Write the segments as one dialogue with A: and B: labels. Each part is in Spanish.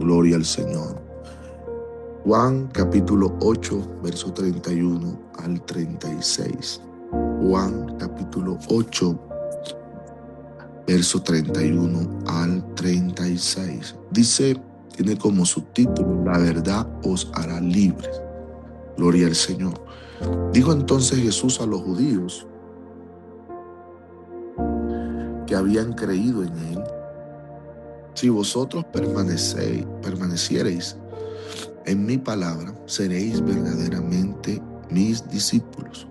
A: Gloria al Señor. Juan capítulo 8, verso 31 al 36. Juan capítulo 8, verso 31 al 36. Dice, tiene como subtítulo: la verdad os hará libres. Gloria al Señor. Dijo entonces Jesús a los judíos que habían creído en él: si vosotros permaneciereis en mi palabra, seréis verdaderamente mis discípulos,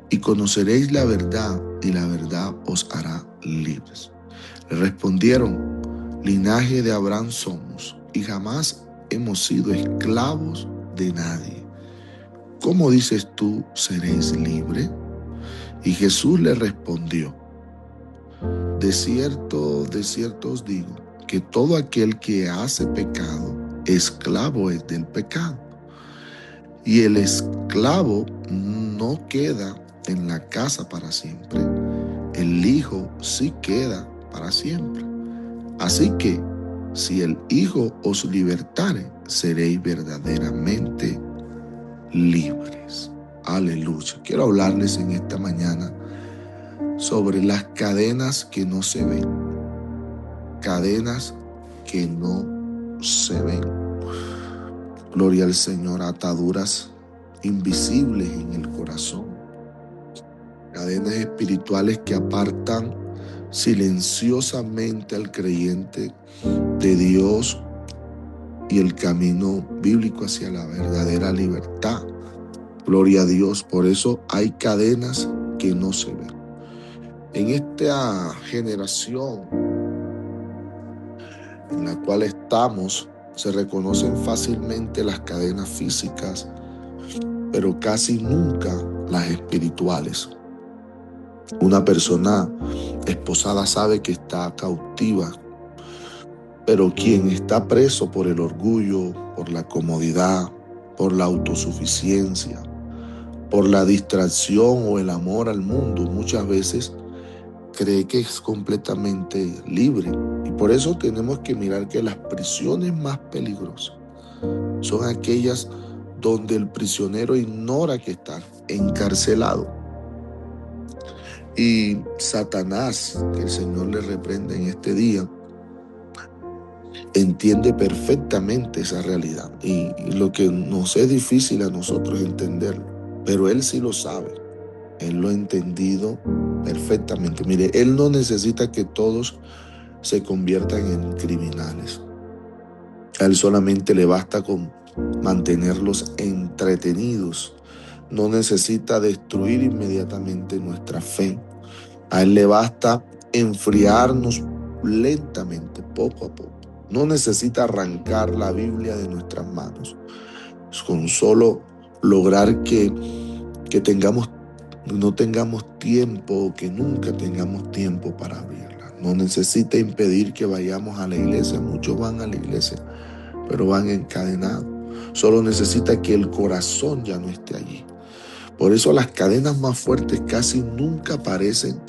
A: y conoceréis la verdad, y la verdad os hará libres. Le respondieron: linaje de Abraham somos, y jamás hemos sido esclavos de nadie. ¿Cómo dices tú, seréis libres? Y Jesús le respondió: de cierto os digo, que todo aquel que hace pecado, esclavo es del pecado. Y el esclavo no queda en la casa para siempre, el Hijo sí queda para siempre. Así que, si el Hijo os libertare, seréis verdaderamente libres. Aleluya. Quiero hablarles en esta mañana sobre las cadenas que no se ven. Cadenas que no se ven. Gloria al Señor. Ataduras invisibles en el corazón. Cadenas espirituales que apartan silenciosamente al creyente de Dios y el camino bíblico hacia la verdadera libertad. Gloria a Dios. Por eso hay cadenas que no se ven. En esta generación en la cual estamos, se reconocen fácilmente las cadenas físicas, pero casi nunca las espirituales. Una persona esposada sabe que está cautiva, pero quien está preso por el orgullo, por la comodidad, por la autosuficiencia, por la distracción o el amor al mundo, muchas veces cree que es completamente libre. Y por eso tenemos que mirar que las prisiones más peligrosas son aquellas donde el prisionero ignora que está encarcelado. Y Satanás, que el Señor le reprenda en este día, entiende perfectamente esa realidad. Y lo que nos es difícil a nosotros entenderlo, pero él sí lo sabe. Él lo ha entendido perfectamente. Mire, él no necesita que todos se conviertan en criminales. A él solamente le basta con mantenerlos entretenidos. No necesita destruir inmediatamente nuestra fe. A él le basta enfriarnos lentamente, poco a poco. No necesita arrancar la Biblia de nuestras manos. Con solo lograr que no tengamos tiempo, que nunca tengamos tiempo para abrirla. No necesita impedir que vayamos a la iglesia. Muchos van a la iglesia, pero van encadenados. Solo necesita que el corazón ya no esté allí. Por eso las cadenas más fuertes casi nunca aparecen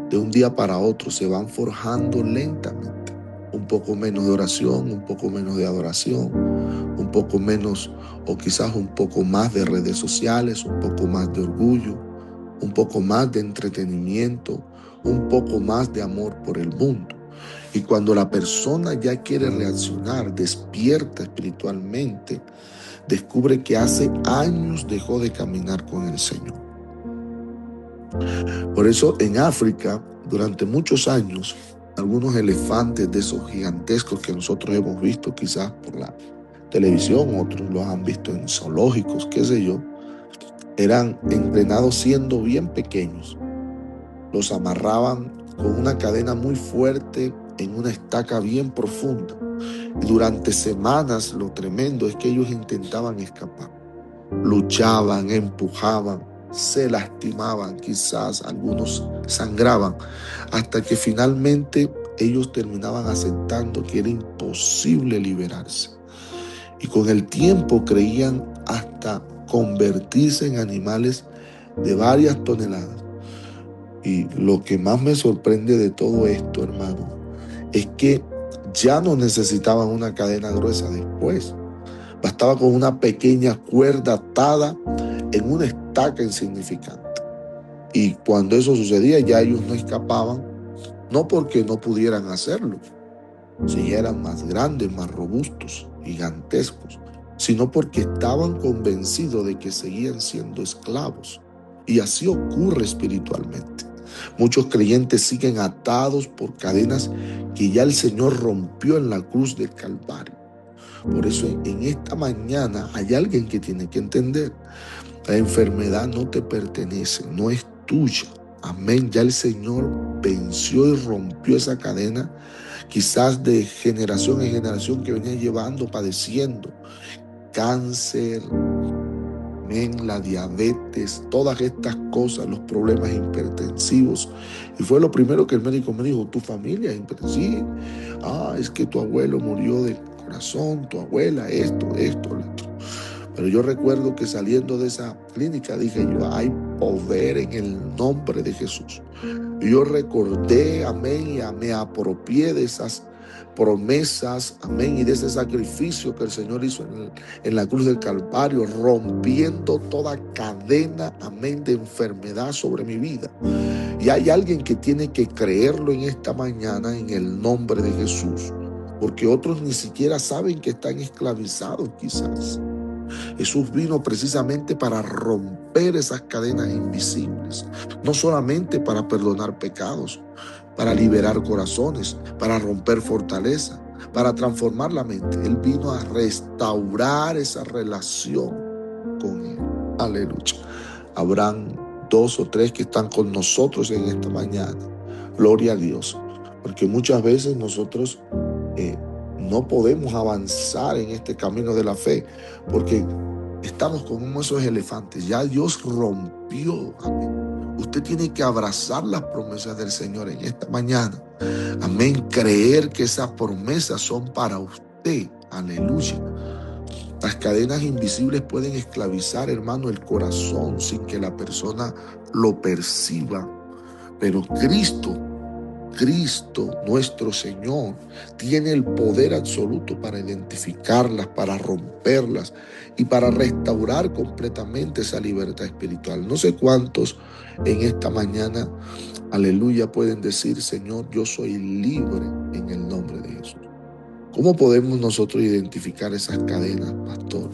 A: de un día para otro. Se van forjando lentamente. Un poco menos de oración, un poco menos de adoración, un poco menos o quizás un poco más de redes sociales, un poco más de orgullo, un poco más de entretenimiento, un poco más de amor por el mundo. Y cuando la persona ya quiere reaccionar, despierta espiritualmente, descubre que hace años dejó de caminar con el Señor. Por eso en África, durante muchos años, algunos elefantes de esos gigantescos que nosotros hemos visto quizás por la televisión, otros los han visto en zoológicos, qué sé yo, eran entrenados siendo bien pequeños. Los amarraban con una cadena muy fuerte en una estaca bien profunda. Y durante semanas lo tremendo es que ellos intentaban escapar. Luchaban, empujaban, se lastimaban, quizás algunos sangraban, hasta que finalmente ellos terminaban aceptando que era imposible liberarse. Y con el tiempo creían hasta convertirse en animales de varias toneladas. Y lo que más me sorprende de todo esto, hermano, es que Ya no necesitaban una cadena gruesa después. Bastaba con una pequeña cuerda atada en una estaca insignificante. Y cuando eso sucedía, ya ellos no escapaban, no porque no pudieran hacerlo, si ya eran más grandes, más robustos, gigantescos, sino porque estaban convencidos de que seguían siendo esclavos. Y así ocurre espiritualmente. Muchos creyentes siguen atados por cadenas que ya el Señor rompió en la cruz del Calvario. Por eso en esta mañana hay alguien que tiene que entender: la enfermedad no te pertenece, no es tuya. Amén. Ya el Señor venció y rompió esa cadena, quizás de generación en generación, que venía llevando, padeciendo cáncer, amén, la diabetes, todas estas cosas, los problemas hipertensivos. Y fue lo primero que el médico me dijo: tu familia es hipertensiva. Es que tu abuelo murió del corazón, tu abuela, esto, lo otro. Pero yo recuerdo que saliendo de esa clínica dije yo: hay poder en el nombre de Jesús. Y yo recordé, amén, y me apropié de esas promesas, amén, y de ese sacrificio que el Señor hizo en la cruz del Calvario, rompiendo toda cadena, amén, de enfermedad sobre mi vida. Y hay alguien que tiene que creerlo en esta mañana en el nombre de Jesús, porque otros ni siquiera saben que están esclavizados quizás. Jesús vino precisamente para romper esas cadenas invisibles, no solamente para perdonar pecados, para liberar corazones, para romper fortaleza, para transformar la mente. Él vino a restaurar esa relación con Él. Aleluya. Habrán 2 o 3 que están con nosotros en esta mañana. Gloria a Dios. Porque muchas veces nosotros no podemos avanzar en este camino de la fe, porque estamos como esos elefantes. Ya Dios rompió. Amén. Usted tiene que abrazar las promesas del Señor en esta mañana. Amén. Creer que esas promesas son para usted. Aleluya. Las cadenas invisibles pueden esclavizar, hermano, el corazón sin que la persona lo perciba. Pero Cristo, nuestro Señor, tiene el poder absoluto para identificarlas, para romperlas y para restaurar completamente esa libertad espiritual. No sé cuántos en esta mañana, aleluya, pueden decir: Señor, yo soy libre en el nombre de Jesús. ¿Cómo podemos nosotros identificar esas cadenas, pastor?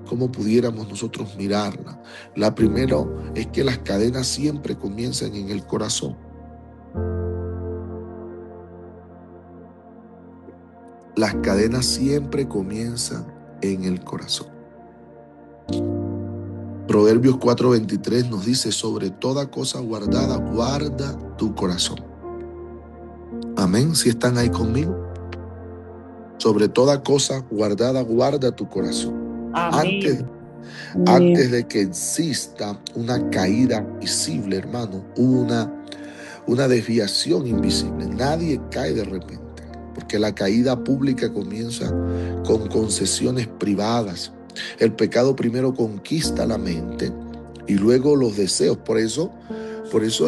A: ¿Cómo pudiéramos nosotros mirarlas? La primera es que las cadenas siempre comienzan en el corazón. Las cadenas siempre comienzan en el corazón. Proverbios 4:23 nos dice: sobre toda cosa guardada, guarda tu corazón. Amén. ¿Si están ahí conmigo? Sobre toda cosa guardada, guarda tu corazón.
B: Amén.
A: Antes de que exista una caída visible, hermano, una desviación invisible. Nadie cae de repente, porque la caída pública comienza con concesiones privadas. El pecado primero conquista la mente y luego los deseos. Por eso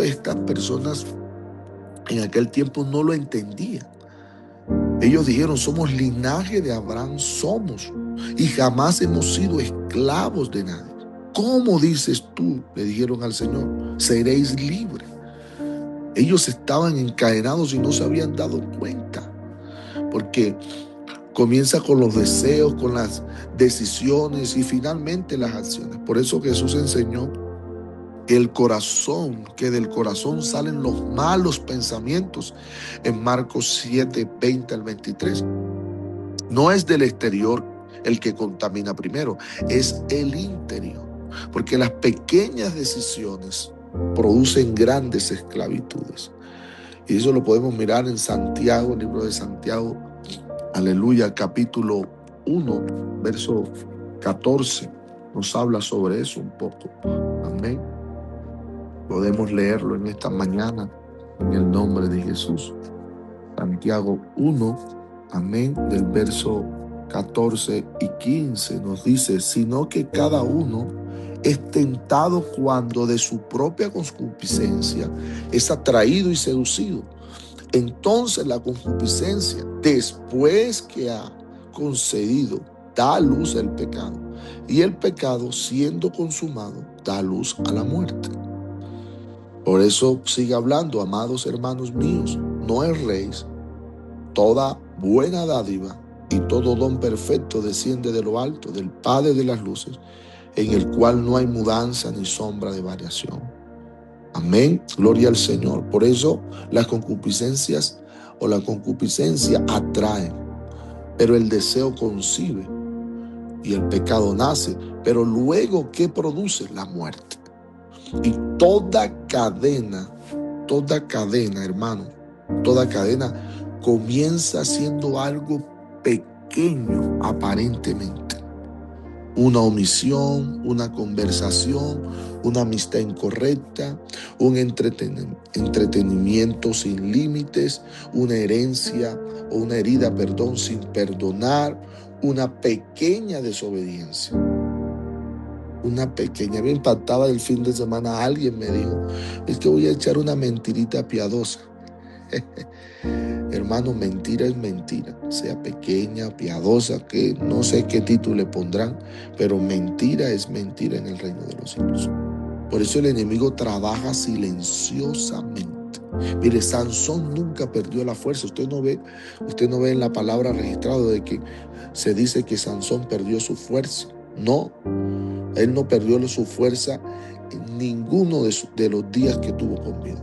A: estas personas en aquel tiempo no lo entendían. Ellos dijeron: somos linaje de Abraham, somos, y jamás hemos sido esclavos de nadie. ¿Cómo dices tú? Le dijeron al Señor: seréis libres. Ellos estaban encadenados y no se habían dado cuenta, porque comienza con los deseos, con las decisiones y finalmente las acciones. Por eso Jesús enseñó que del corazón salen los malos pensamientos en Marcos 7:20 al 23. No es del exterior el que contamina primero, es el interior, porque las pequeñas decisiones producen grandes esclavitudes. Y eso lo podemos mirar en Santiago, el libro de Santiago, aleluya, capítulo 1, verso 14, nos habla sobre eso un poco. Amén. Podemos leerlo en esta mañana en el nombre de Jesús. Santiago 1, amén, del verso 14 y 15 nos dice: sino que cada uno es tentado cuando de su propia concupiscencia es atraído y seducido. Entonces la concupiscencia, después que ha concedido, da luz al pecado. Y el pecado, siendo consumado, da luz a la muerte. Por eso sigue hablando, amados hermanos míos, no erréis, toda buena dádiva y todo don perfecto desciende de lo alto, del Padre de las luces, en el cual no hay mudanza ni sombra de variación. Amén, gloria al Señor. Por eso las concupiscencias o la concupiscencia atraen, pero el deseo concibe y el pecado nace, pero luego ¿qué produce? La muerte. Y toda cadena, hermano, toda cadena comienza siendo algo pequeño aparentemente. Una omisión, una conversación, una amistad incorrecta, un entretenimiento sin límites, una herencia o una herida, sin perdonar, una pequeña desobediencia. Una pequeña. Me impactaba el fin de semana, alguien me dijo, es que voy a echar una mentirita piadosa. Hermano, mentira es mentira, sea pequeña, piadosa, que no sé qué título le pondrán, pero mentira es mentira en el reino de los cielos. Por eso el enemigo trabaja silenciosamente. Mire, Sansón nunca perdió la fuerza. Usted no ve en la palabra registrado de que se dice que Sansón perdió su fuerza. No, él no perdió su fuerza en ninguno de los días que tuvo con vida.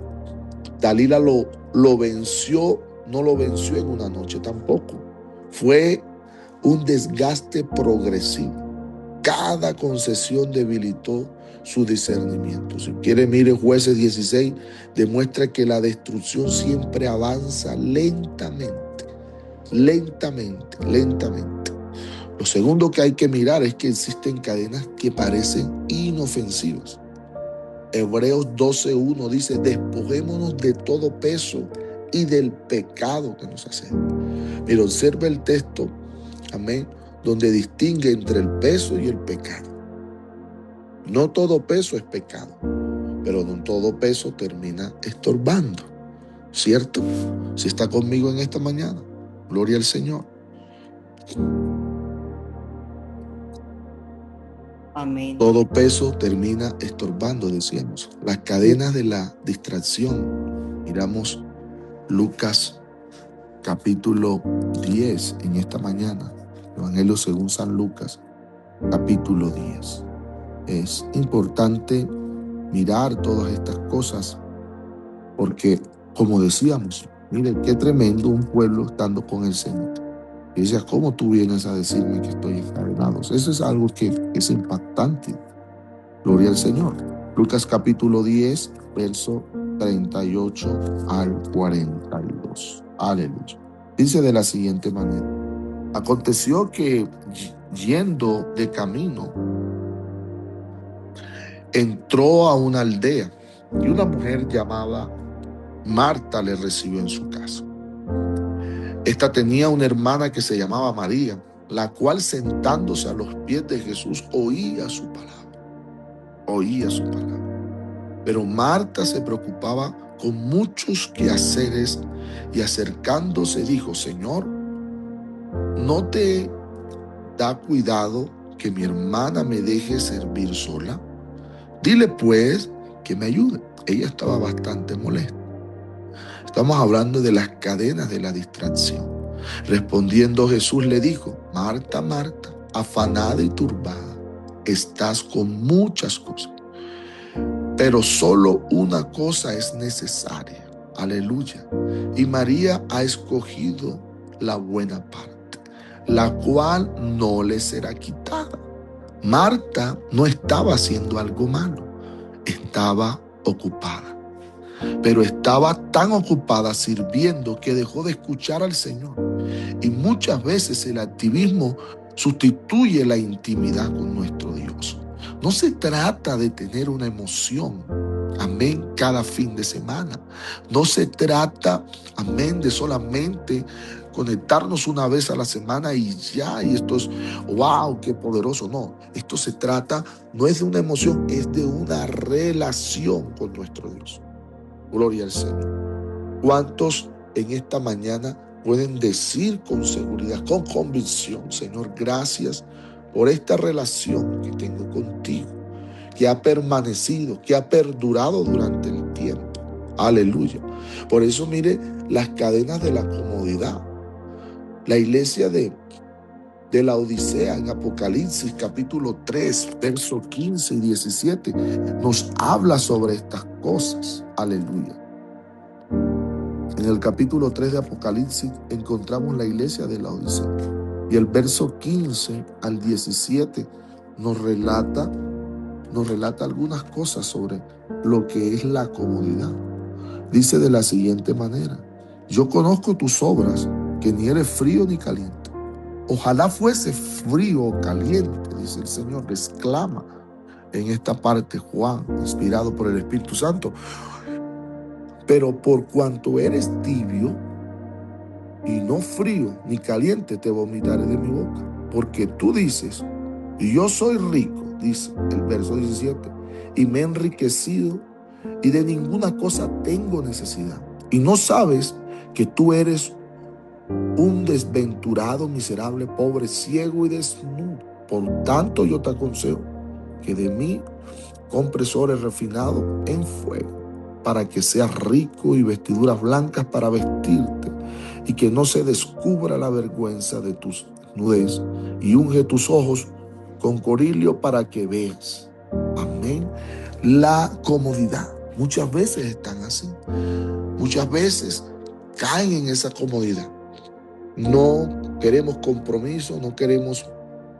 A: Dalila lo venció, no lo venció en una noche tampoco. Fue un desgaste progresivo. Cada concesión debilitó su discernimiento. Si quiere, mire, Jueces 16 demuestra que la destrucción siempre avanza lentamente. Lo segundo que hay que mirar es que existen cadenas que parecen inofensivas. Hebreos 12:1 dice, despojémonos de todo peso y del pecado que nos hace. Pero observa el texto, amén, donde distingue entre el peso y el pecado. No todo peso es pecado, pero no todo peso termina estorbando, ¿cierto? Si está conmigo en esta mañana, gloria al Señor.
B: Amén.
A: Todo peso termina estorbando, decíamos. Las cadenas de la distracción. Miramos Lucas capítulo 10 en esta mañana. Evangelio según San Lucas, capítulo 10. Es importante mirar todas estas cosas porque, como decíamos, miren qué tremendo un pueblo estando con el Señor. Y decía, ¿cómo tú vienes a decirme que estoy encadenado? Eso es algo que es impactante. Gloria al Señor. Lucas capítulo 10, verso 38 al 42. Aleluya. Dice de la siguiente manera. Aconteció que yendo de camino, entró a una aldea y una mujer llamada Marta le recibió en su casa. Esta tenía una hermana que se llamaba María, la cual sentándose a los pies de Jesús oía su palabra. Pero Marta se preocupaba con muchos quehaceres y acercándose dijo, Señor, ¿no te da cuidado que mi hermana me deje servir sola? Dile pues que me ayude. Ella estaba bastante molesta. Estamos hablando de las cadenas de la distracción. Respondiendo Jesús le dijo, Marta, Marta, afanada y turbada, estás con muchas cosas, pero solo una cosa es necesaria. Aleluya. Y María ha escogido la buena parte, la cual no le será quitada. Marta no estaba haciendo algo malo, estaba ocupada. Pero estaba tan ocupada sirviendo que dejó de escuchar al Señor. Y muchas veces el activismo sustituye la intimidad con nuestro Dios. No se trata de tener una emoción, amén, cada fin de semana. No se trata, amén, de solamente conectarnos una vez a la semana y ya, y esto es, wow, qué poderoso. No, esto se trata, no es de una emoción, es de una relación con nuestro Dios. Gloria al Señor. ¿Cuántos en esta mañana pueden decir con seguridad, con convicción: Señor, gracias por esta relación que tengo contigo, que ha permanecido, que ha perdurado durante el tiempo. Aleluya. Por eso mire las cadenas de la comodidad. La iglesia de la Odisea en Apocalipsis capítulo 3, versos 15 y 17 nos habla sobre estas cosas. Aleluya. En el capítulo 3 de Apocalipsis encontramos la iglesia de la Odisea. Y el verso 15 al 17 nos relata algunas cosas sobre lo que es la comodidad. Dice de la siguiente manera: yo conozco tus obras, que ni eres frío ni caliente. Ojalá fuese frío o caliente, dice el Señor, exclama en esta parte Juan, inspirado por el Espíritu Santo. Pero por cuanto eres tibio y no frío ni caliente, te vomitaré de mi boca. Porque tú dices: y yo soy rico, dice el verso 17, y me he enriquecido y de ninguna cosa tengo necesidad. Y no sabes que tú eres un desventurado, miserable, pobre, ciego y desnudo. Por tanto, yo te aconsejo que de mí compres oro refinado en fuego, para que seas rico, y vestiduras blancas para vestirte, y que no se descubra la vergüenza de tu desnudez, y unge tus ojos con colirio para que veas. Amén. La comodidad. Muchas veces están así. Muchas veces caen en esa comodidad. No queremos compromiso,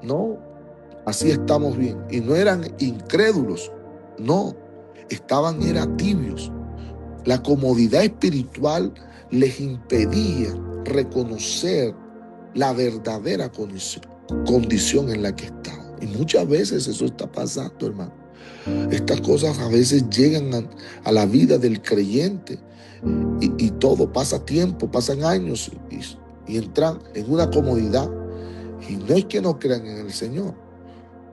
A: no, así estamos bien. Y no eran incrédulos, no, eran tibios. La comodidad espiritual les impedía reconocer la verdadera condición en la que estaban. Y muchas veces eso está pasando, hermano. Estas cosas a veces llegan a la vida del creyente y todo pasa tiempo, pasan años y entran en una comodidad. Y no es que no crean en el Señor,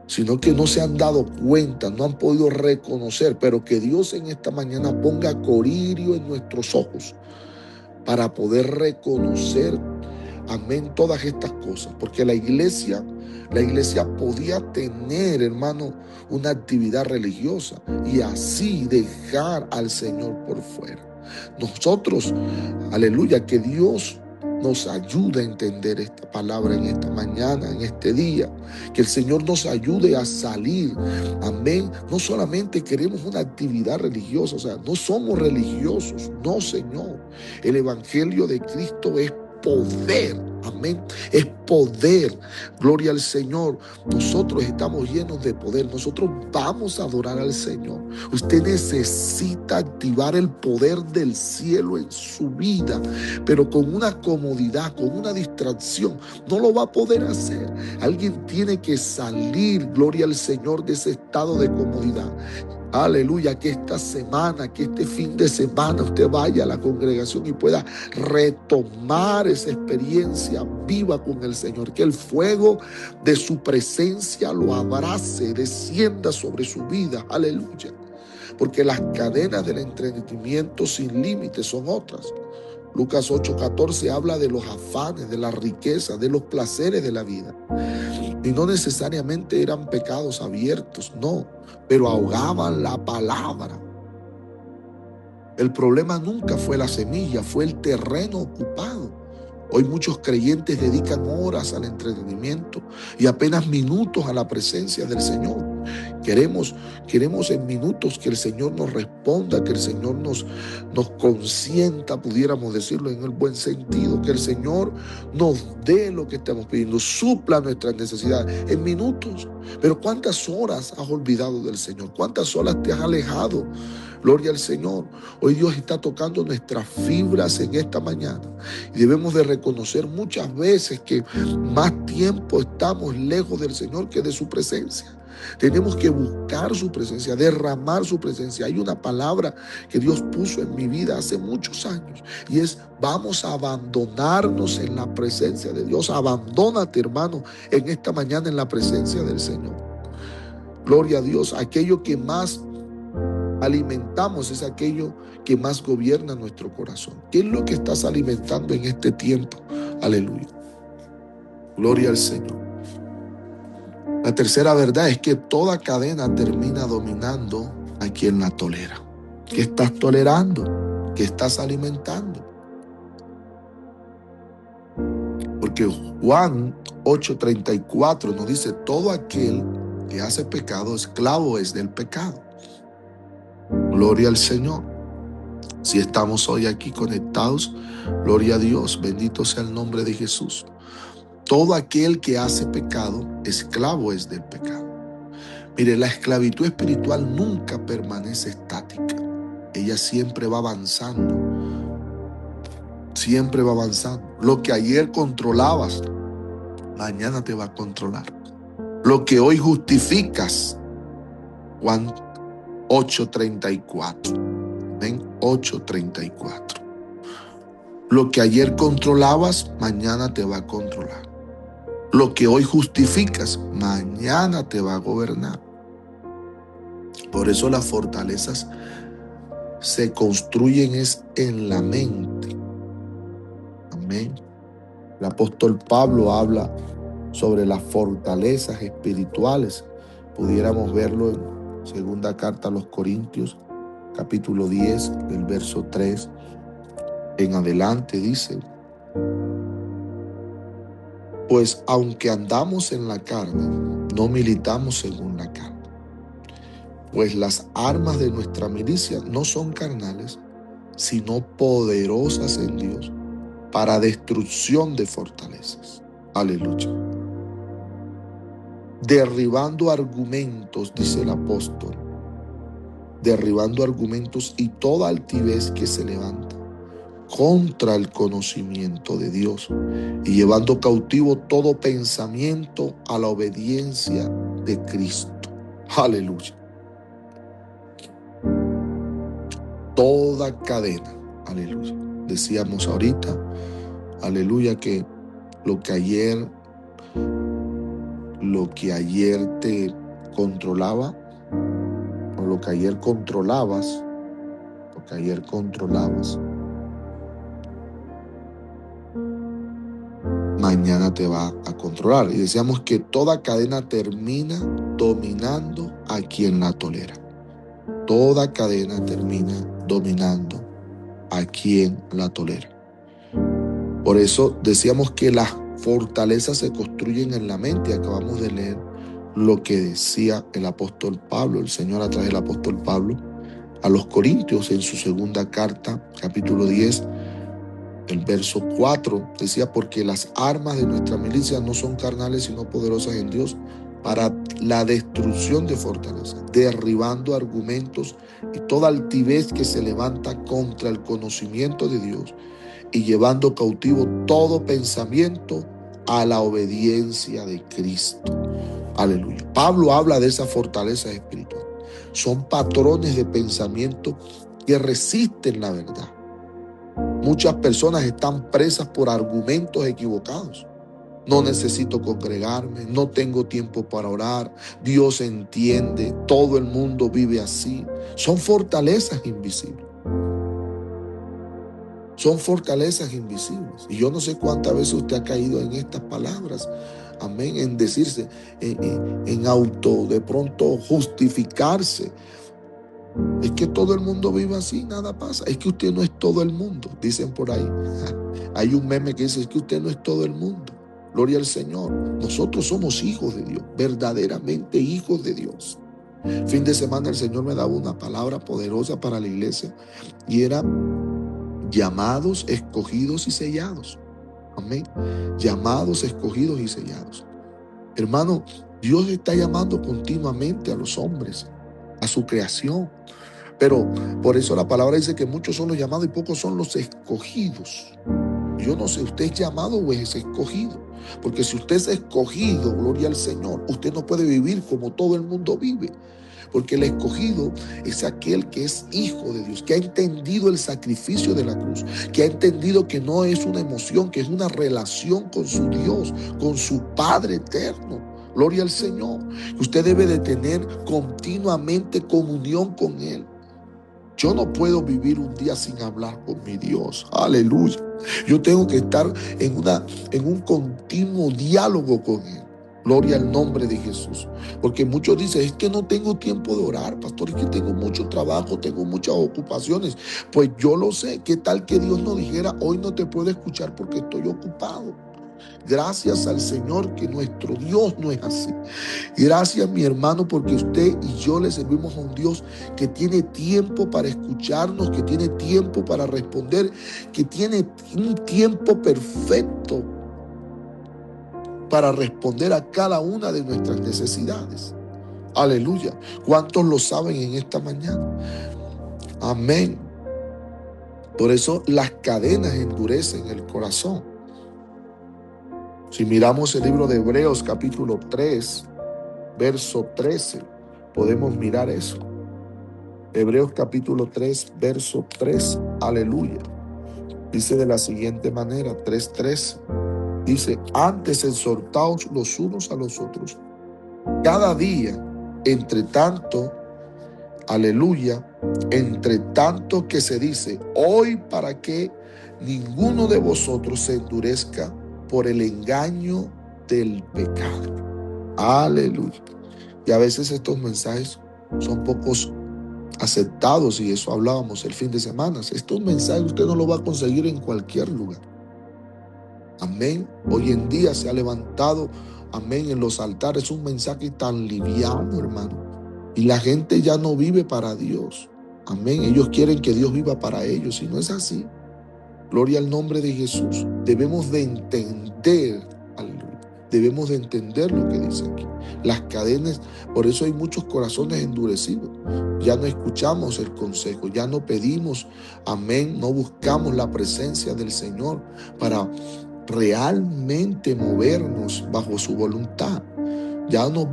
A: sino que no se han dado cuenta, no han podido reconocer. Pero que Dios en esta mañana ponga colirio en nuestros ojos para poder reconocer, amén, todas estas cosas. Porque la iglesia podía tener, hermano, una actividad religiosa y así dejar al Señor por fuera. Nosotros, aleluya, que Dios nos ayude a entender esta palabra en esta mañana, en este día. Que el Señor nos ayude a salir. Amén. No solamente queremos una actividad religiosa, o sea, no somos religiosos. No, Señor. El Evangelio de Cristo es poder. Amén. Es poder. Gloria al Señor. Nosotros estamos llenos de poder. Nosotros vamos a adorar al Señor. Usted necesita activar el poder del cielo en su vida, pero con una comodidad, con una distracción, no lo va a poder hacer. Alguien tiene que salir, gloria al Señor, de ese estado de comodidad. Aleluya, que esta semana, que este fin de semana usted vaya a la congregación y pueda retomar esa experiencia viva con el Señor. Que el fuego de su presencia lo abrace, descienda sobre su vida. Aleluya. Porque las cadenas del entretenimiento sin límites son otras. Lucas 8:14 habla de los afanes, de la riqueza, de los placeres de la vida. Y no necesariamente eran pecados abiertos, no, pero ahogaban la palabra. El problema nunca fue la semilla, fue el terreno ocupado. Hoy muchos creyentes dedican horas al entretenimiento y apenas minutos a la presencia del Señor. Queremos en minutos que el Señor nos responda, que el Señor nos consienta, pudiéramos decirlo en el buen sentido, que el Señor nos dé lo que estamos pidiendo, supla nuestras necesidades en minutos. Pero ¿cuántas horas has olvidado del Señor? ¿Cuántas horas te has alejado? Gloria al Señor. Hoy Dios está tocando nuestras fibras en esta mañana. Y debemos de reconocer muchas veces que más tiempo estamos lejos del Señor que de su presencia. Tenemos que buscar su presencia, derramar su presencia. Hay una palabra que Dios puso en mi vida hace muchos años y es: vamos a abandonarnos en la presencia de Dios. Abandónate, hermano, en esta mañana en la presencia del Señor. Gloria a Dios. Aquello que más alimentamos es aquello que más gobierna nuestro corazón. ¿Qué es lo que estás alimentando en este tiempo? Aleluya. Gloria al Señor. La tercera verdad es que toda cadena termina dominando a quien la tolera. ¿Qué estás tolerando? ¿Qué estás alimentando? Porque Juan 8:34 nos dice: todo aquel que hace pecado, esclavo es del pecado. Gloria al Señor. Si estamos hoy aquí conectados, gloria a Dios, bendito sea el nombre de Jesús. Todo aquel que hace pecado, esclavo es del pecado. Mire, la esclavitud espiritual nunca permanece estática. Ella siempre va avanzando. Siempre va avanzando. Lo que ayer controlabas, mañana te va a controlar. Lo que hoy justificas, Juan 8:34. Amén. 8:34. Lo que ayer controlabas, mañana te va a controlar. Lo que hoy justificas, mañana te va a gobernar. Por eso las fortalezas se construyen es en la mente. Amén. El apóstol Pablo habla sobre las fortalezas espirituales. Pudiéramos verlo en segunda carta a los Corintios, capítulo 10, del verso 3 en adelante, dice: pues aunque andamos en la carne, no militamos según la carne. Pues las armas de nuestra milicia no son carnales, sino poderosas en Dios para destrucción de fortalezas. Aleluya. Derribando argumentos, dice el apóstol, derribando argumentos y toda altivez que se levanta contra el conocimiento de Dios y llevando cautivo todo pensamiento a la obediencia de Cristo. Aleluya. Toda cadena, aleluya. Decíamos ahorita, aleluya, que lo que ayer te controlaba, o lo que ayer controlabas, mañana te va a controlar. Y decíamos que toda cadena termina dominando a quien la tolera. Toda cadena termina dominando a quien la tolera. Por eso decíamos que las fortalezas se construyen en la mente. Acabamos de leer lo que decía el apóstol Pablo, el Señor a través del apóstol Pablo, a los Corintios en su segunda carta, capítulo 10, el verso 4, decía: porque las armas de nuestra milicia no son carnales, sino poderosas en Dios para la destrucción de fortalezas, derribando argumentos y toda altivez que se levanta contra el conocimiento de Dios y llevando cautivo todo pensamiento a la obediencia de Cristo. Aleluya. Pablo habla de esas fortalezas espirituales. Son patrones de pensamiento que resisten la verdad. Muchas personas están presas por argumentos equivocados. No necesito congregarme, no tengo tiempo para orar, Dios entiende, todo el mundo vive así. Son fortalezas invisibles. Son fortalezas invisibles. Y yo no sé cuántas veces usted ha caído en estas palabras. Amén. En decirse, en auto, de pronto justificarse. Es que todo el mundo vive así, nada pasa. Es que usted no es todo el mundo, dicen por ahí. Hay un meme que dice: es que usted no es todo el mundo. Gloria al Señor. Nosotros somos hijos de Dios, verdaderamente hijos de Dios. Fin de semana el Señor me daba una palabra poderosa para la iglesia y era llamados, escogidos y sellados. Amén. Llamados, escogidos y sellados. Hermano, Dios está llamando continuamente a los hombres, a su creación. Pero por eso la palabra dice que muchos son los llamados y pocos son los escogidos. Yo no sé, ¿usted es llamado o es escogido? Porque si usted es escogido, gloria al Señor, usted no puede vivir como todo el mundo vive. Porque el escogido es aquel que es hijo de Dios, que ha entendido el sacrificio de la cruz, que ha entendido que no es una emoción, que es una relación con su Dios, con su Padre eterno. Gloria al Señor. Usted debe de tener continuamente comunión con Él. Yo no puedo vivir un día sin hablar con mi Dios. Aleluya. Yo tengo que estar en un continuo diálogo con Él. Gloria al nombre de Jesús. Porque muchos dicen, es que no tengo tiempo de orar, pastor, es que tengo mucho trabajo, tengo muchas ocupaciones. Pues yo lo sé. ¿Qué tal que Dios nos dijera, hoy no te puedo escuchar porque estoy ocupado? Gracias al Señor que nuestro Dios no es así. Gracias, mi hermano, porque usted y yo le servimos a un Dios que tiene tiempo para escucharnos, que tiene tiempo para responder, que tiene un tiempo perfecto para responder a cada una de nuestras necesidades. Aleluya. ¿Cuántos lo saben en esta mañana? Amén. Por eso las cadenas endurecen el corazón. Si miramos el libro de Hebreos capítulo 3, verso 13, podemos mirar eso. Hebreos capítulo 3, verso 3, aleluya. Dice de la siguiente manera, 3:13. Dice, antes exhortaos los unos a los otros, cada día, entre tanto, aleluya, entre tanto que se dice, hoy, para que ninguno de vosotros se endurezca por el engaño del pecado. Aleluya. Y a veces estos mensajes son pocos aceptados, y eso hablábamos el fin de semana. Estos mensajes usted no los va a conseguir en cualquier lugar. Amén. Hoy en día se ha levantado, amén, en los altares un mensaje tan liviano, hermano. Y la gente ya no vive para Dios. Amén. Ellos quieren que Dios viva para ellos, y no es así. Gloria al nombre de Jesús. Debemos de entender, aleluya, debemos de entender lo que dice aquí. Las cadenas, por eso hay muchos corazones endurecidos. Ya no escuchamos el consejo, ya no pedimos, amén, no buscamos la presencia del Señor para realmente movernos bajo su voluntad. Ya nos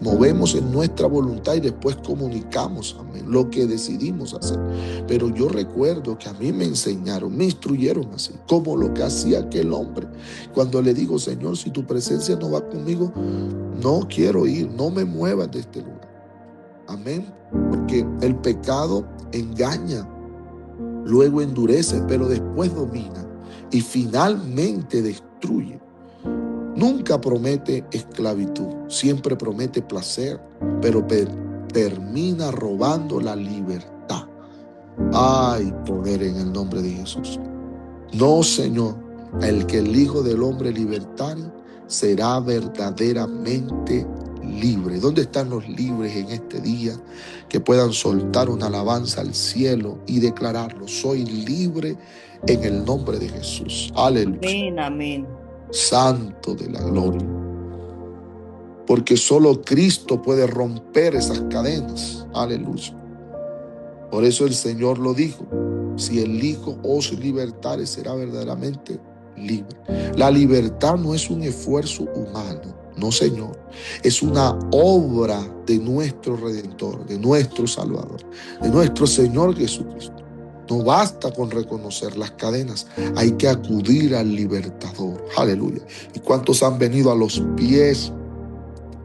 A: movemos en nuestra voluntad y después comunicamos, amén, lo que decidimos hacer. Pero yo recuerdo que a mí me enseñaron, me instruyeron así, como lo que hacía aquel hombre. Cuando le digo, Señor, si tu presencia no va conmigo, no quiero ir, no me muevas de este lugar. Amén. Porque el pecado engaña, luego endurece, pero después domina y finalmente destruye. Nunca promete esclavitud, siempre promete placer, pero termina robando la libertad. Hay poder en el nombre de Jesús. No, Señor, el que el Hijo del Hombre libertare será verdaderamente libre. ¿Dónde están los libres en este día que puedan soltar una alabanza al cielo y declararlo? Soy libre en el nombre de Jesús. Aleluya.
B: Amén, amén.
A: Santo de la gloria. Porque solo Cristo puede romper esas cadenas. Aleluya. Por eso el Señor lo dijo. Si el Hijo os libertare, será verdaderamente libre. La libertad no es un esfuerzo humano. No, Señor. Es una obra de nuestro Redentor, de nuestro Salvador, de nuestro Señor Jesucristo. No basta con reconocer las cadenas, hay que acudir al libertador. Aleluya. ¿Y cuántos han venido a los pies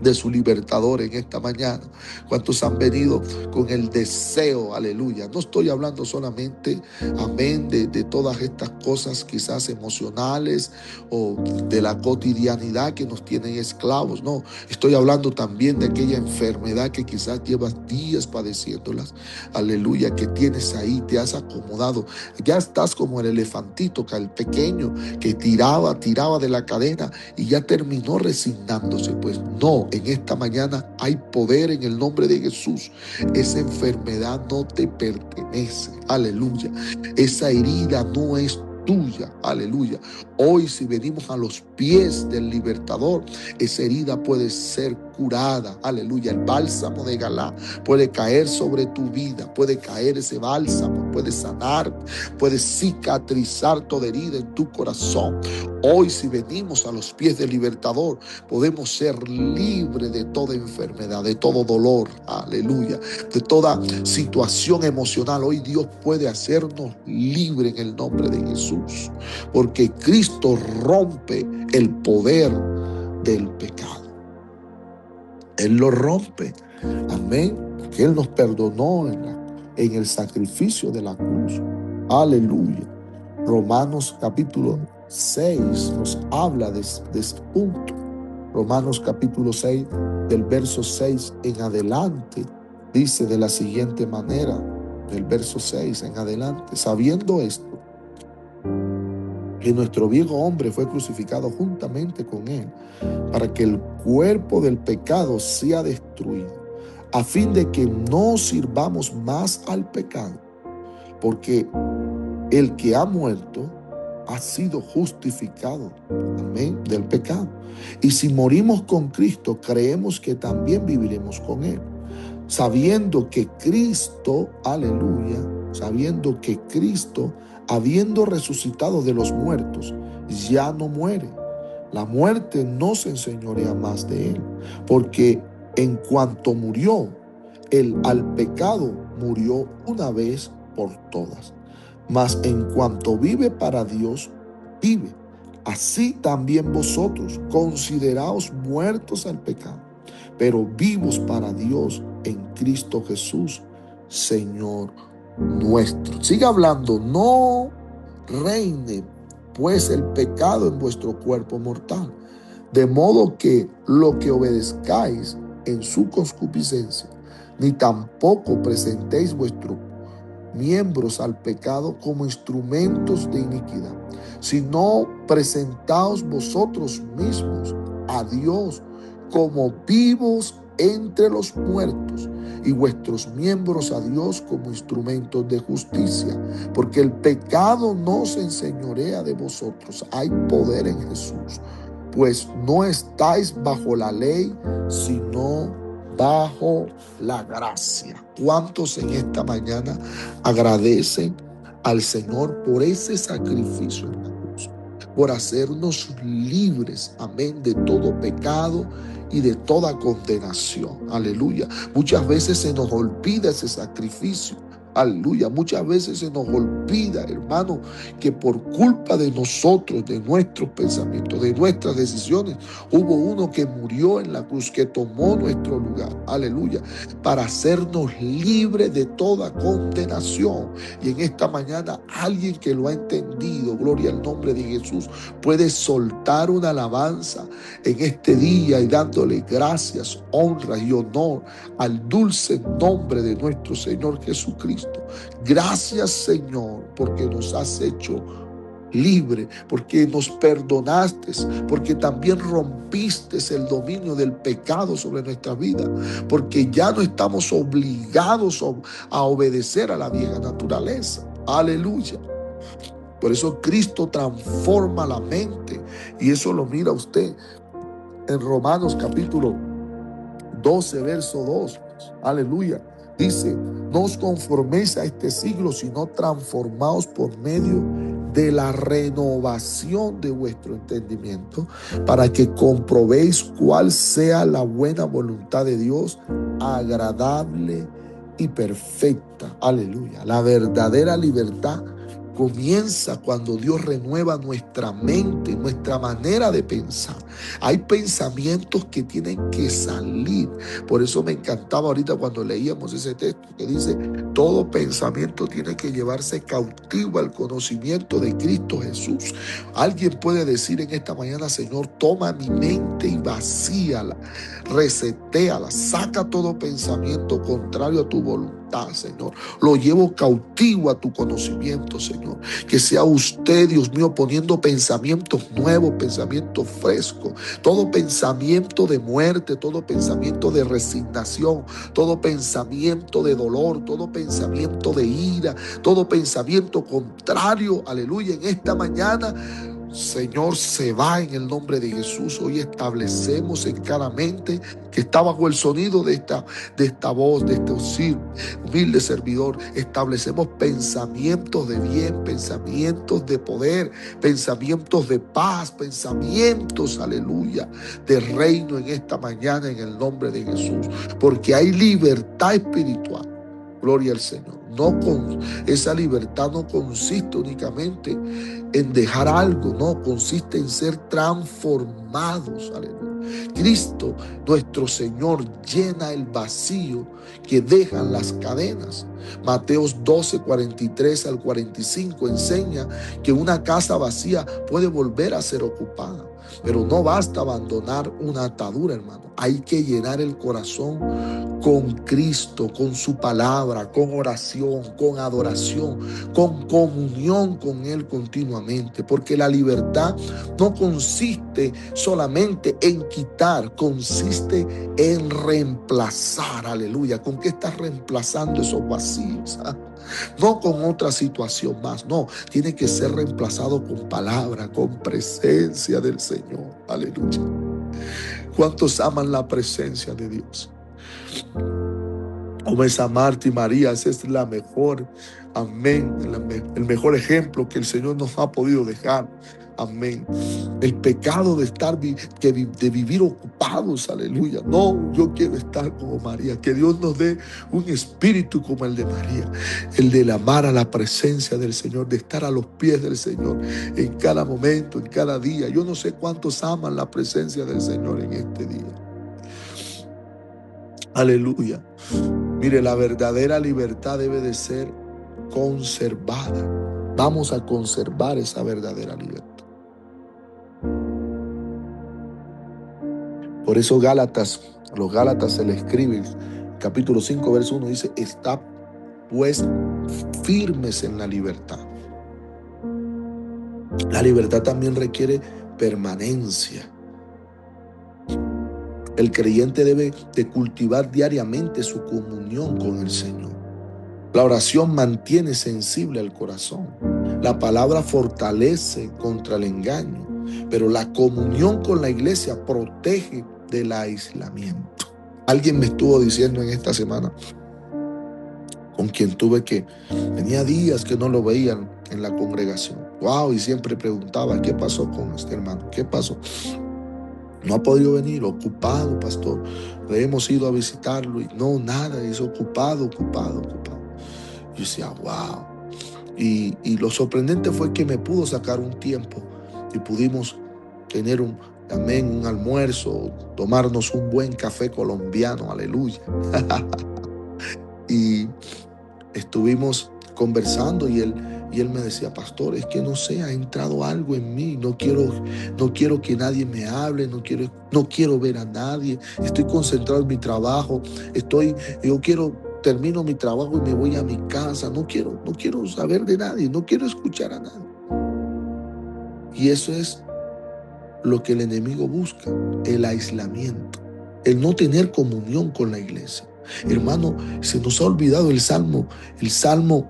A: de su libertador en esta mañana? ¿Cuántos han venido con el deseo? Aleluya. No estoy hablando solamente, amén, de todas estas cosas quizás emocionales o de la cotidianidad que nos tienen esclavos. No, estoy hablando también de aquella enfermedad que quizás llevas días padeciéndolas. Aleluya, que tienes ahí, te has acomodado. Ya estás como el elefantito, que el pequeño que tiraba de la cadena y ya terminó resignándose. Pues no, en esta mañana hay poder en el nombre de Jesús. Esa enfermedad no te pertenece. Aleluya. Esa herida no es tuya. Aleluya. Hoy, si venimos a los pies del libertador, esa herida puede ser curada. Aleluya. El bálsamo de Galá puede caer sobre tu vida, puede caer ese bálsamo, puede sanar, puede cicatrizar toda herida en tu corazón. Hoy, si venimos a los pies del libertador, podemos ser libres de toda enfermedad, de todo dolor. Aleluya. De toda situación emocional. Hoy Dios puede hacernos libres en el nombre de Jesús, porque Cristo rompe el poder del pecado. Él lo rompe. Amén. Que Él nos perdonó en la en el sacrificio de la cruz. Aleluya. Romanos capítulo 6 nos habla de este punto. Romanos capítulo 6, del verso 6 en adelante, dice de la siguiente manera, del verso 6 en adelante: sabiendo esto, que nuestro viejo hombre fue crucificado juntamente con él, para que el cuerpo del pecado sea destruido, a fin de que no sirvamos más al pecado, porque el que ha muerto ha sido justificado, amén, del pecado. Y si morimos con Cristo, creemos que también viviremos con él, sabiendo que Cristo, aleluya, sabiendo que Cristo, habiendo resucitado de los muertos, ya no muere. La muerte no se enseñorea más de él, porque en cuanto murió, él al pecado murió una vez por todas. Mas en cuanto vive para Dios, vive. Así también vosotros, consideraos muertos al pecado, pero vivos para Dios en Cristo Jesús, Señor nuestro. Siga hablando: no reine pues el pecado en vuestro cuerpo mortal, de modo que lo que obedezcáis en su concupiscencia, ni tampoco presentéis vuestros miembros al pecado como instrumentos de iniquidad, sino presentaos vosotros mismos a Dios como vivos entre los muertos, y vuestros miembros a Dios como instrumentos de justicia, porque el pecado no se enseñorea de vosotros. Hay poder en Jesús, pues no estáis bajo la ley, sino bajo la gracia. ¿Cuántos en esta mañana agradecen al Señor por ese sacrificio en la cruz, por hacernos libres, amén, de todo pecado y de toda condenación? Aleluya. Muchas veces se nos olvida ese sacrificio. Aleluya. Muchas veces se nos olvida, hermano, que por culpa de nosotros, de nuestros pensamientos, de nuestras decisiones, hubo uno que murió en la cruz, que tomó nuestro lugar. Aleluya. Para hacernos libres de toda condenación. Y en esta mañana, alguien que lo ha entendido, gloria al nombre de Jesús, puede soltar una alabanza en este día y dándole gracias, honra y honor al dulce nombre de nuestro Señor Jesucristo. Gracias, Señor, porque nos has hecho libre, porque nos perdonaste, porque también rompiste el dominio del pecado sobre nuestra vida, porque ya no estamos obligados a obedecer a la vieja naturaleza. Aleluya. Por eso Cristo transforma la mente, y eso lo mira usted en Romanos capítulo 12, verso 2. Aleluya. Dice: no os conforméis a este siglo, sino transformaos por medio de la renovación de vuestro entendimiento, para que comprobéis cuál sea la buena voluntad de Dios, agradable y perfecta. Aleluya. La verdadera libertad comienza cuando Dios renueva nuestra mente, nuestra manera de pensar. Hay pensamientos que tienen que salir. Por eso me encantaba ahorita cuando leíamos ese texto que dice: todo pensamiento tiene que llevarse cautivo al conocimiento de Cristo Jesús. Alguien puede decir en esta mañana: Señor, toma mi mente y vacíala, resetéala, saca todo pensamiento contrario a tu voluntad, Señor. Lo llevo cautivo a tu conocimiento, Señor. Que sea usted, Dios mío, poniendo pensamientos nuevos, pensamientos frescos. Todo pensamiento de muerte, todo pensamiento de resignación, todo pensamiento de dolor, todo pensamiento de ira, todo pensamiento contrario, aleluya, en esta mañana, Señor, se va en el nombre de Jesús. Hoy establecemos en cada mente que está bajo el sonido de esta voz, de este humilde servidor. Establecemos pensamientos de bien, pensamientos de poder, pensamientos de paz, pensamientos, aleluya, de reino en esta mañana en el nombre de Jesús. Porque hay libertad espiritual. Gloria al Señor. Esa libertad no consiste únicamente en dejar algo, no, consiste en ser transformados, aleluya. Cristo, nuestro Señor, llena el vacío que dejan las cadenas. Mateos 12, 43 al 45 enseña que una casa vacía puede volver a ser ocupada. Pero no basta abandonar una atadura, hermano. Hay que llenar el corazón con Cristo, con su palabra, con oración, con adoración, con comunión con Él continuamente. Porque la libertad no consiste solamente en quitar, consiste en reemplazar. Aleluya. ¿Con qué estás reemplazando esos vacíos? No con otra situación más, no, tiene que ser reemplazado con palabra, con presencia del Señor. Aleluya. ¿Cuántos aman la presencia de Dios? Como esa Marta y María, esa es la mejor, amén, el mejor ejemplo que el Señor nos ha podido dejar. Amén. El pecado de vivir ocupados, aleluya. No, yo quiero estar como María. Que Dios nos dé un espíritu como el de María. El de amar a la presencia del Señor, de estar a los pies del Señor en cada momento, en cada día. Yo no sé cuántos aman la presencia del Señor en este día. Aleluya. Mire, la verdadera libertad debe de ser conservada. Vamos a conservar esa verdadera libertad. Por eso a los Gálatas se les escribe, capítulo 5, verso 1, dice, está pues firmes en la libertad. La libertad también requiere permanencia. El creyente debe de cultivar diariamente su comunión con el Señor. La oración mantiene sensible al corazón. La palabra fortalece contra el engaño, pero la comunión con la iglesia protege del aislamiento. Alguien me estuvo diciendo en esta semana, con quien tenía días que no lo veían en la congregación. Wow, y siempre preguntaba, ¿qué pasó con este hermano? ¿Qué pasó? No ha podido venir, ocupado, pastor. Le hemos ido a visitarlo y no, nada, es ocupado. Yo decía, wow. Y lo sorprendente fue que me pudo sacar un tiempo y pudimos tener un almuerzo, tomarnos un buen café colombiano, aleluya. Y estuvimos conversando y él me decía, pastor, es que no sé, ha entrado algo en mí, no quiero que nadie me hable, no quiero ver a nadie, estoy concentrado en mi trabajo, termino mi trabajo y me voy a mi casa, no quiero saber de nadie, no quiero escuchar a nadie. Y eso es lo que el enemigo busca, el aislamiento, el no tener comunión con la iglesia. Hermano, se nos ha olvidado el salmo,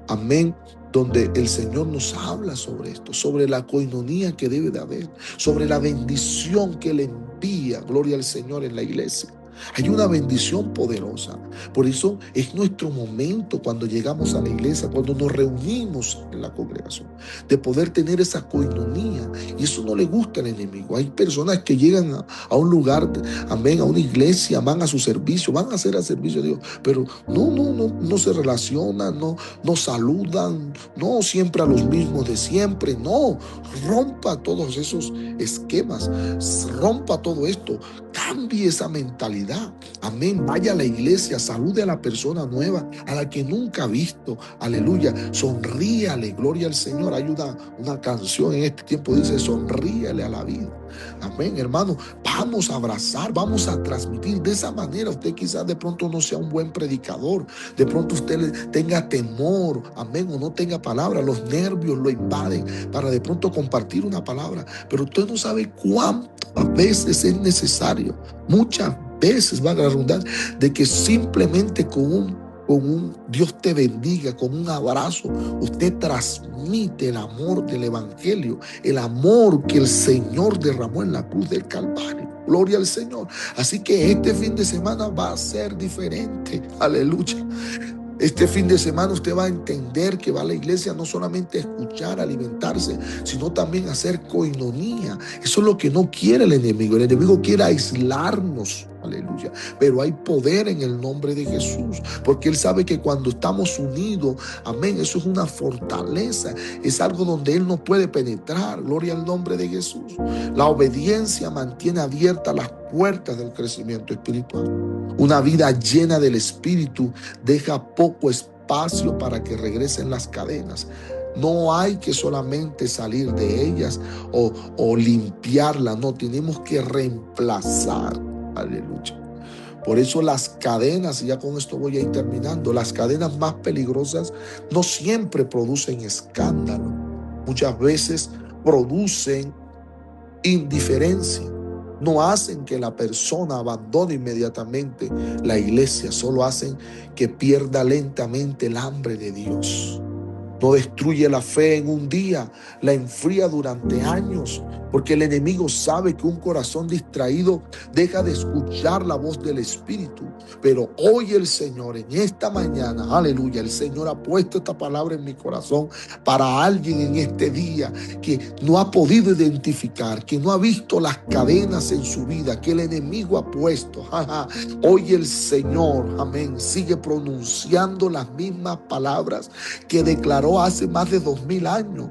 A: amén, donde el Señor nos habla sobre esto, sobre la coinonía que debe de haber, sobre la bendición que Él envía, gloria al Señor, en la iglesia. Hay una bendición poderosa. Por eso es nuestro momento cuando llegamos a la iglesia, cuando nos reunimos en la congregación, de poder tener esa coinonía. Y eso no le gusta al enemigo. Hay personas que llegan a un lugar, amén, a una iglesia, van a su servicio, van a hacer el servicio de Dios, pero no se relacionan, no saludan, no siempre a los mismos de siempre. No, rompa todos esos esquemas, rompa todo esto, cambie esa mentalidad. Amén. Vaya a la iglesia, salude a la persona nueva, a la que nunca ha visto. Aleluya. Sonríale, gloria al Señor. Hay una canción en este tiempo, dice, sonríale a la vida. Amén, hermano. Vamos a abrazar, vamos a transmitir. De esa manera usted quizás de pronto no sea un buen predicador, de pronto usted tenga temor, amén, o no tenga palabra, los nervios lo invaden para de pronto compartir una palabra, pero usted no sabe cuántas veces es necesario, muchas veces, va a la redundancia, de que simplemente con un Dios te bendiga, con un abrazo, usted transmite el amor del evangelio, el amor que el Señor derramó en la cruz del Calvario. Gloria al Señor. Así que este fin de semana va a ser diferente. Aleluya. Este fin de semana usted va a entender que va a la iglesia no solamente a escuchar, a alimentarse, sino también a hacer coinonía. Eso es lo que no quiere el enemigo. El enemigo quiere aislarnos. Aleluya. Pero hay poder en el nombre de Jesús, porque Él sabe que cuando estamos unidos, amén, eso es una fortaleza, es algo donde Él no puede penetrar. Gloria al nombre de Jesús. La obediencia mantiene abiertas las puertas del crecimiento espiritual. Una vida llena del Espíritu deja poco espacio para que regresen las cadenas. No hay que solamente salir de ellas o limpiarlas, no, tenemos que reemplazar. Aleluya. Por eso las cadenas, y ya con esto voy a ir terminando, las cadenas más peligrosas no siempre producen escándalo. Muchas veces producen indiferencia. No hacen que la persona abandone inmediatamente la iglesia, solo hacen que pierda lentamente el hambre de Dios. No destruye la fe en un día, la enfría durante años, porque el enemigo sabe que un corazón distraído deja de escuchar la voz del Espíritu. Pero hoy el Señor, en esta mañana, aleluya, el Señor ha puesto esta palabra en mi corazón para alguien en este día que no ha podido identificar, que no ha visto las cadenas en su vida, que el enemigo ha puesto. Hoy el Señor, amén, sigue pronunciando las mismas palabras que declaró hace más de 2000 años.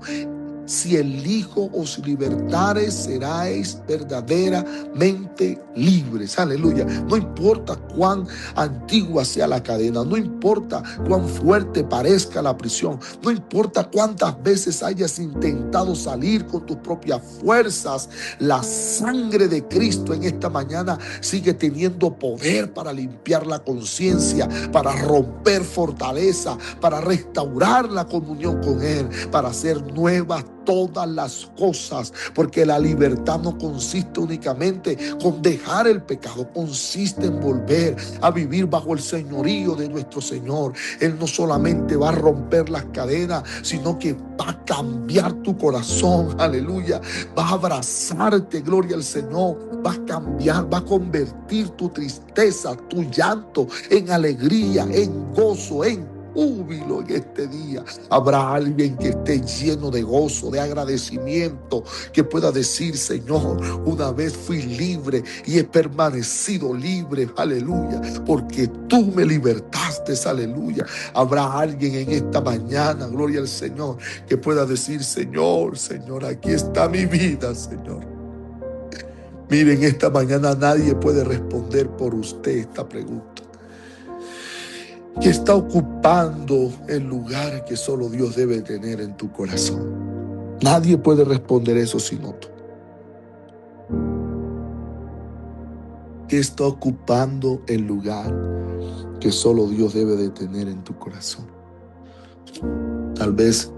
A: Si el Hijo os libertare, seráis verdaderamente libres. Aleluya. No importa cuán antigua sea la cadena, no importa cuán fuerte parezca la prisión, no importa cuántas veces hayas intentado salir con tus propias fuerzas, la sangre de Cristo en esta mañana sigue teniendo poder para limpiar la conciencia, para romper fortaleza, para restaurar la comunión con Él, para hacer nuevas todas las cosas, porque la libertad no consiste únicamente con dejar el pecado, consiste en volver a vivir bajo el señorío de nuestro Señor. Él no solamente va a romper las cadenas, sino que va a cambiar tu corazón, aleluya, va a abrazarte, gloria al Señor, va a cambiar, va a convertir tu tristeza, tu llanto en alegría, en gozo, en júbilo en este día. Habrá alguien que esté lleno de gozo, de agradecimiento, que pueda decir: Señor, una vez fui libre y he permanecido libre, aleluya, porque tú me libertaste, aleluya. Habrá alguien en esta mañana, gloria al Señor, que pueda decir: Señor, Señor, aquí está mi vida, Señor. Miren, esta mañana nadie puede responder por usted esta pregunta, que está ocupando el lugar que solo Dios debe tener en tu corazón. Nadie puede responder eso sino tú. Que está ocupando el lugar que solo Dios debe de tener en tu corazón. Tal vez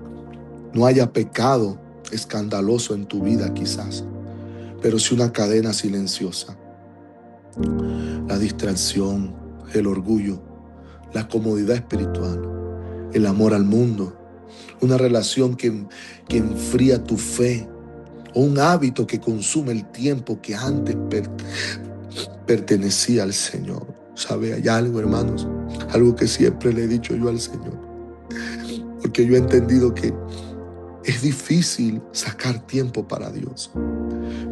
A: no haya pecado escandaloso en tu vida quizás, pero sí una cadena silenciosa. La distracción, el orgullo, la comodidad espiritual, el amor al mundo, una relación que enfría tu fe, o un hábito que consume el tiempo que antes pertenecía al Señor. ¿Sabe? Hay algo, hermanos, algo que siempre le he dicho yo al Señor, porque yo he entendido que es difícil sacar tiempo para Dios,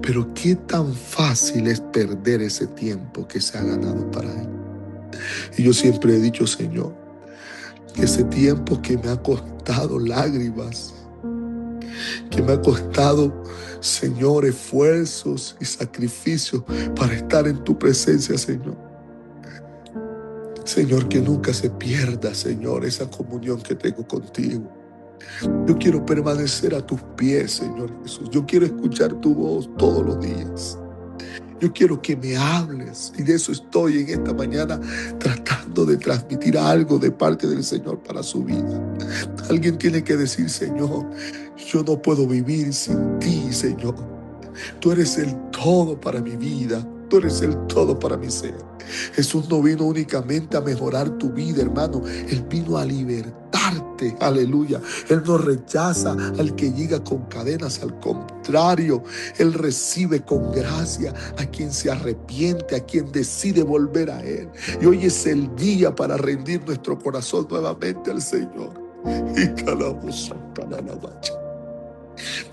A: pero qué tan fácil es perder ese tiempo que se ha ganado para Él. Y yo siempre he dicho: Señor, que ese tiempo que me ha costado lágrimas, que me ha costado, Señor, esfuerzos y sacrificios para estar en tu presencia, Señor. Señor, que nunca se pierda, Señor, esa comunión que tengo contigo. Yo quiero permanecer a tus pies, Señor Jesús. Yo quiero escuchar tu voz todos los días. Yo quiero que me hables, y de eso estoy en esta mañana tratando de transmitir algo de parte del Señor para su vida. Alguien tiene que decir: Señor, yo no puedo vivir sin ti, Señor. Tú eres el todo para mi vida. Tú eres el todo para mi ser. Jesús no vino únicamente a mejorar tu vida, hermano. Él vino a libertarte arrepiente, aleluya. Él no rechaza al que llega con cadenas, al contrario, Él recibe con gracia a quien se arrepiente, a quien decide volver a Él. Y hoy es el día para rendir nuestro corazón nuevamente al Señor. Y calamos,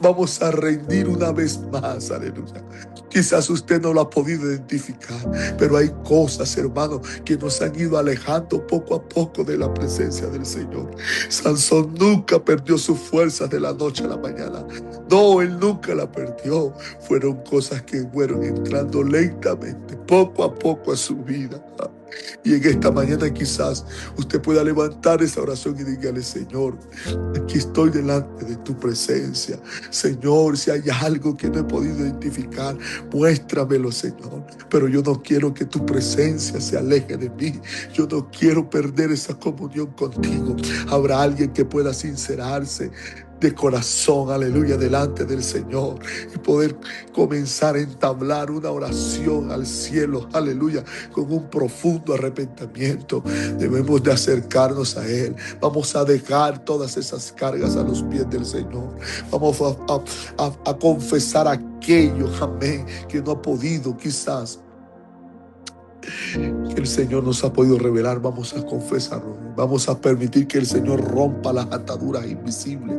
A: vamos a rendir una vez más, aleluya. Quizás usted no lo ha podido identificar, pero hay cosas, hermano, que nos han ido alejando poco a poco de la presencia del Señor. Sansón nunca perdió sus fuerzas de la noche a la mañana. No, él nunca la perdió. Fueron cosas que fueron entrando lentamente, poco a poco a su vida. Y en esta mañana quizás usted pueda levantar esa oración y dígale: Señor, aquí estoy delante de tu presencia. Señor, si hay algo que no he podido identificar, muéstramelo, Señor. Pero yo no quiero que tu presencia se aleje de mí. Yo no quiero perder esa comunión contigo. Habrá alguien que pueda sincerarse de corazón, aleluya, delante del Señor y poder comenzar a entablar una oración al cielo, aleluya, con un profundo arrepentimiento. Debemos de acercarnos a Él. Vamos a dejar todas esas cargas a los pies del Señor. Vamos a confesar aquello, amén, que no ha podido quizás, que el Señor nos ha podido revelar. Vamos a confesarlo. Vamos a permitir que el Señor rompa las ataduras invisibles,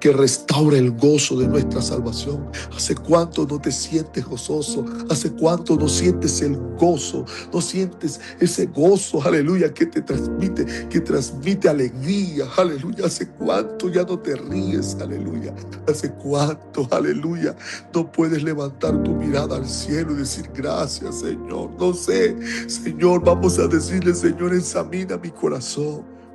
A: que restaure el gozo de nuestra salvación. ¿Hace cuánto no te sientes gozoso? ¿Hace cuánto no sientes el gozo? No sientes ese gozo, aleluya, que transmite alegría, aleluya. ¿Hace cuánto ya no te ríes, aleluya? ¿Hace cuánto, aleluya, no puedes levantar tu mirada al cielo y decir: gracias, Señor? No sé, Señor, vamos a decirle: Señor, examina mi corazón.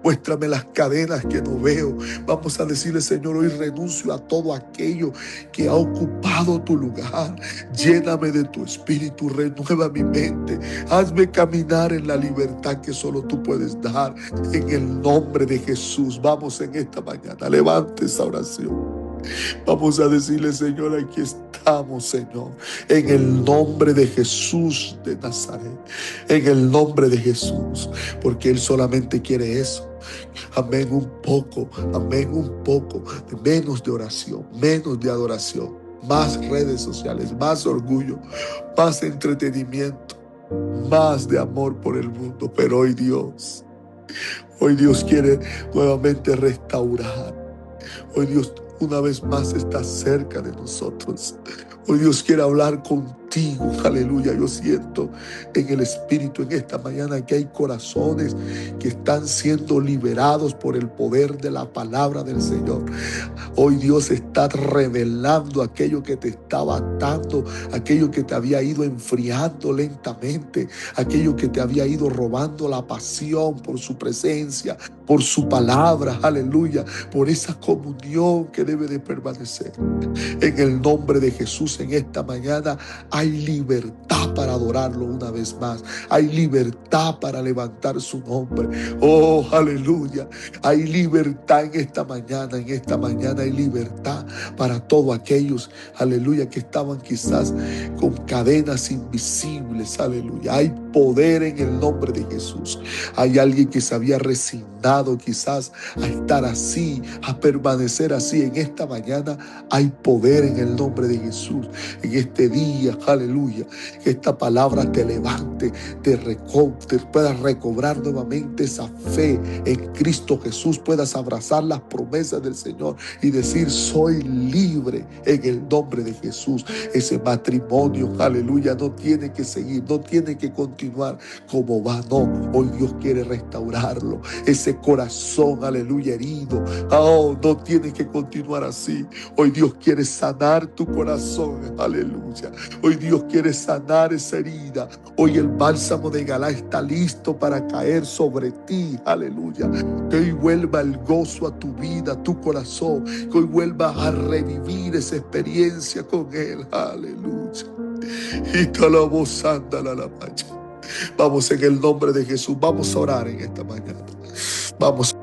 A: Muéstrame las cadenas que no veo. Vamos a decirle: Señor, hoy renuncio a todo aquello que ha ocupado tu lugar. Lléname de tu espíritu, renueva mi mente. Hazme caminar en la libertad que solo tú puedes dar. En el nombre de Jesús, vamos en esta mañana. Levante esa oración. Vamos a decirle: Señor, aquí estamos, Señor, en el nombre de Jesús de Nazaret, en el nombre de Jesús, porque Él solamente quiere eso. Amén, un poco menos de oración, menos de adoración, más redes sociales, más orgullo, más entretenimiento, más de amor por el mundo. Pero hoy Dios quiere nuevamente restaurar. Hoy Dios una vez más está cerca de nosotros. Hoy Dios quiere hablar contigo, aleluya. Yo siento en el Espíritu en esta mañana que hay corazones que están siendo liberados por el poder de la palabra del Señor. Hoy Dios está revelando aquello que te estaba atando, aquello que te había ido enfriando lentamente, aquello que te había ido robando la pasión por su presencia, por su palabra, aleluya, por esa comunión que debe de permanecer. En el nombre de Jesús, en esta mañana hay libertad para adorarlo una vez más. Hay libertad para levantar su nombre. Oh, aleluya. Hay libertad en esta mañana. En esta mañana hay libertad para todos aquellos, aleluya, que estaban quizás con cadenas invisibles. Aleluya. Hay poder en el nombre de Jesús. Hay alguien que se había resignado quizás a estar así, a permanecer así. En esta mañana hay poder en el nombre de Jesús. En este día, aleluya, que esta palabra te levante, te puedas recobrar nuevamente esa fe en Cristo Jesús, puedas abrazar las promesas del Señor y decir: soy libre en el nombre de Jesús. Ese matrimonio, aleluya, no tiene que seguir, no tiene que continuar como va, no. Hoy Dios quiere restaurarlo. Ese corazón, aleluya, herido, oh, no tiene que continuar así. Hoy Dios quiere sanar tu corazón, aleluya. Hoy Dios quiere sanar esa herida. Hoy el bálsamo de Galá está listo para caer sobre ti, aleluya. Que hoy vuelva el gozo a tu vida, a tu corazón. Que hoy vuelva a revivir esa experiencia con Él, aleluya. Y te la voz anda la mancha. Vamos en el nombre de Jesús. Vamos a orar en esta mañana. Vamos.